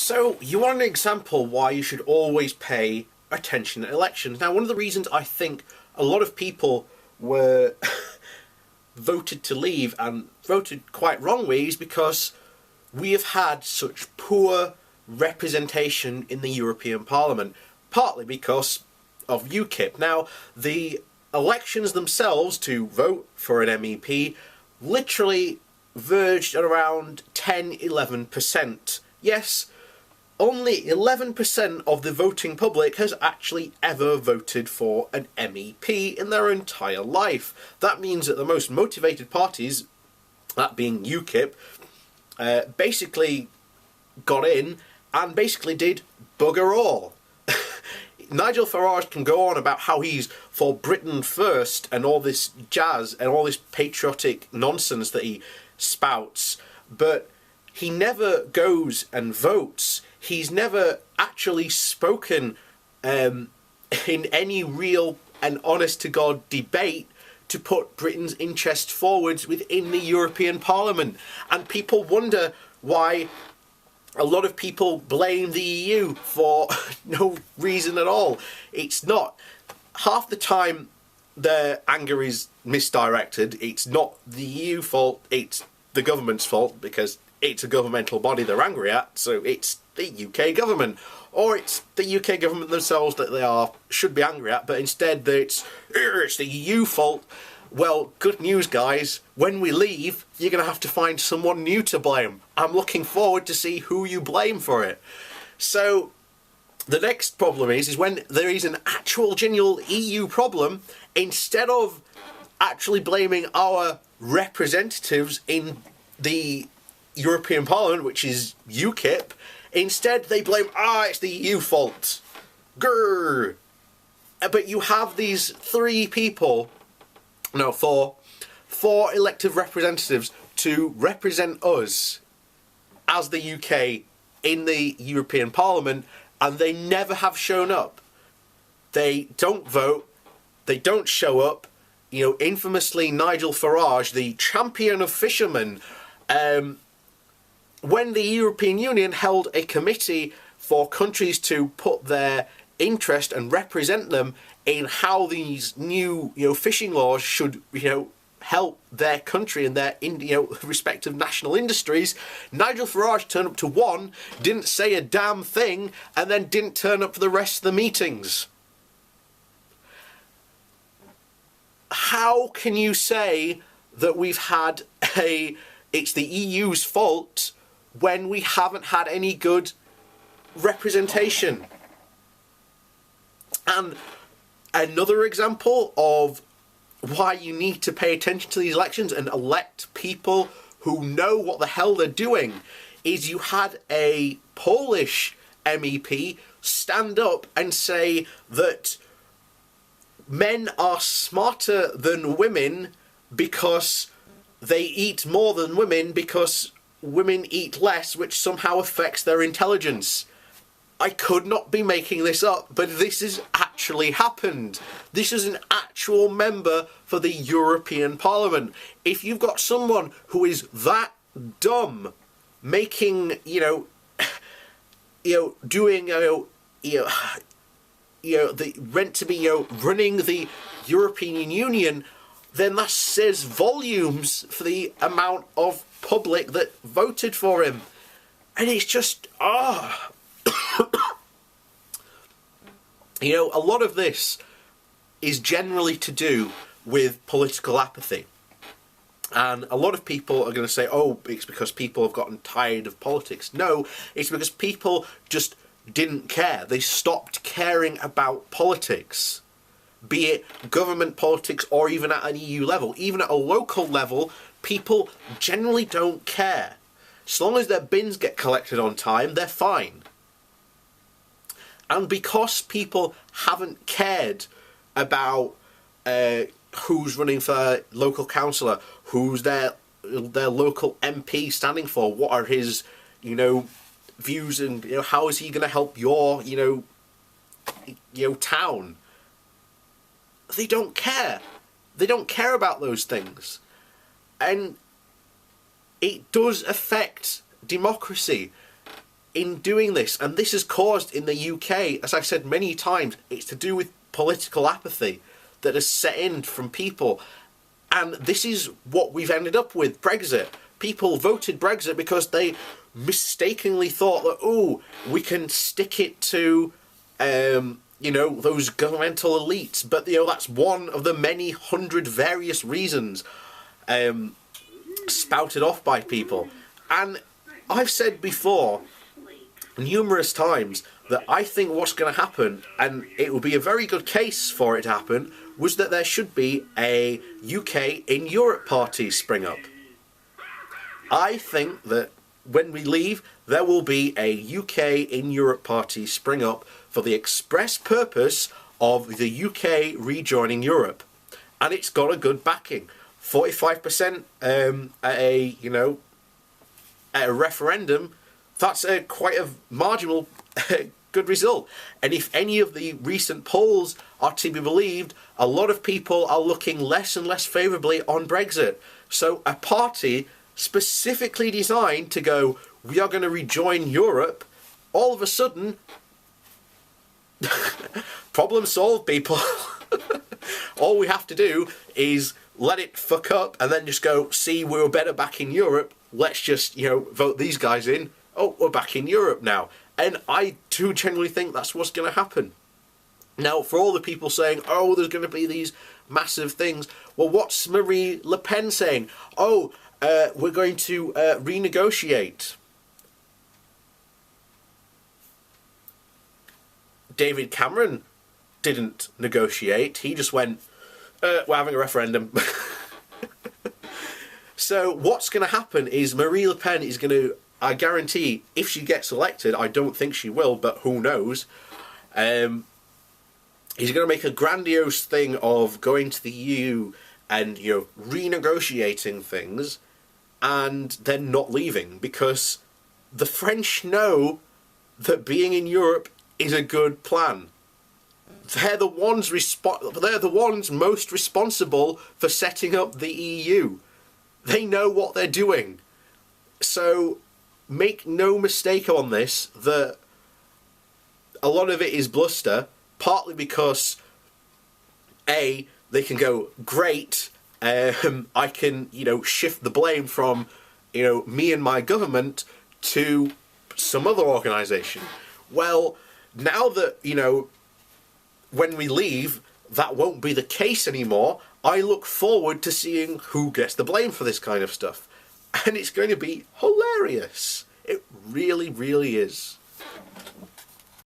So, you want an example why you should always pay attention at elections. Now, one of the reasons I think a lot of people were voted to leave, and voted quite wrongly, is because we have had such poor representation in the European Parliament, partly because of UKIP. Now, the elections themselves to vote for an MEP literally verged at around 10-11%. Yes, only 11% of the voting public has actually ever voted for an MEP in their entire life. That means that the most motivated parties, that being UKIP, basically got in and basically did bugger all. Nigel Farage can go on about how he's for Britain first and all this jazz and all this patriotic nonsense that he spouts, but he never goes and votes. He's never actually spoken in any real and honest-to-God debate to put Britain's interests forwards within the European Parliament. And people wonder why a lot of people blame the EU for no reason at all. It's not. Half the time their anger is misdirected. It's not the EU fault, it's the government's fault, because it's a governmental body they're angry at, so it's the UK government. Or it's the UK government themselves that they should be angry at, but instead it's the EU fault. Well, good news, guys. When we leave, you're going to have to find someone new to blame. I'm looking forward to see who you blame for it. So, the next problem is when there is an actual, genuine EU problem, instead of actually blaming our representatives in the European Parliament, which is UKIP, instead they blame, it's the EU fault. Grrr. But you have these four elected representatives to represent us as the UK in the European Parliament, and they never have shown up. They don't vote, they don't show up. You know, infamously Nigel Farage, the champion of fishermen, when the European Union held a committee for countries to put their interest and represent them in how these new, fishing laws should, help their country and their, respective national industries, Nigel Farage turned up to one, didn't say a damn thing, and then didn't turn up for the rest of the meetings. How can you say that we've had it's the EU's fault when we haven't had any good representation? And another example of why you need to pay attention to these elections and elect people who know what the hell they're doing is you had a Polish MEP stand up and say that men are smarter than women because they eat more than women because women eat less, which somehow affects their intelligence. I could not be making this up, but this has actually happened. This is an actual member for the European Parliament. If you've got someone who is that dumb, making, doing, the rent to be, running the European Union, then that says volumes for the amount of public that voted for him. And it's just, a lot of this is generally to do with political apathy. And a lot of people are going to say, it's because people have gotten tired of politics. No, it's because people just didn't care. They stopped caring about politics. Be it government politics or even at an EU level. Even at a local level, people generally don't care. As long as their bins get collected on time, they're fine. And because people haven't cared about who's running for local councillor, who's their local MP standing for, what are his, views, and how is he going to help your, town? They don't care. They don't care about those things. And it does affect democracy. in doing this, and this has caused in the UK, as I've said many times, it's to do with political apathy that has set in from people. And this is what we've ended up with, Brexit. People voted Brexit because they mistakenly thought that, oh, we can stick it to, you know, those governmental elites. But, you know, that's one of the many hundred various reasons spouted off by people. And I've said before, numerous times, that I think what's going to happen, and it will be a very good case for it to happen, was that there should be a UK in Europe party spring up. I think that when we leave, there will be a UK in Europe party spring up for the express purpose of the UK rejoining Europe. And it's got a good backing. 45% at a, you know, at a referendum, that's quite a marginal good result. And if any of the recent polls are to be believed, a lot of people are looking less and less favourably on Brexit. So a party specifically designed to go, we are going to rejoin Europe, all of a sudden, problem solved, people. All we have to do is let it fuck up and then just go, see, we were better back in Europe, let's just, you know, vote these guys in. Oh, we're back in Europe now. And I do generally think that's what's going to happen. Now, for all the people saying, oh, there's going to be these massive things, well, what's Marie Le Pen saying? Oh, we're going to renegotiate. David Cameron didn't negotiate. He just went, we're having a referendum. So what's going to happen is Marie Le Pen is going to, I guarantee, if she gets elected, I don't think she will, but who knows, he's going to make a grandiose thing of going to the EU and, you know, renegotiating things and then not leaving, because the French know that being in Europe is a good plan. They're the ones most responsible for setting up the EU. They know what they're doing. So make no mistake on this, that a lot of it is bluster, partly because A, they can go, great, I can, you know, shift the blame from, you know, me and my government to some other organisation. Well, now that, you know, when we leave, that won't be the case anymore, I look forward to seeing who gets the blame for this kind of stuff. And it's going to be hilarious. It really, really is.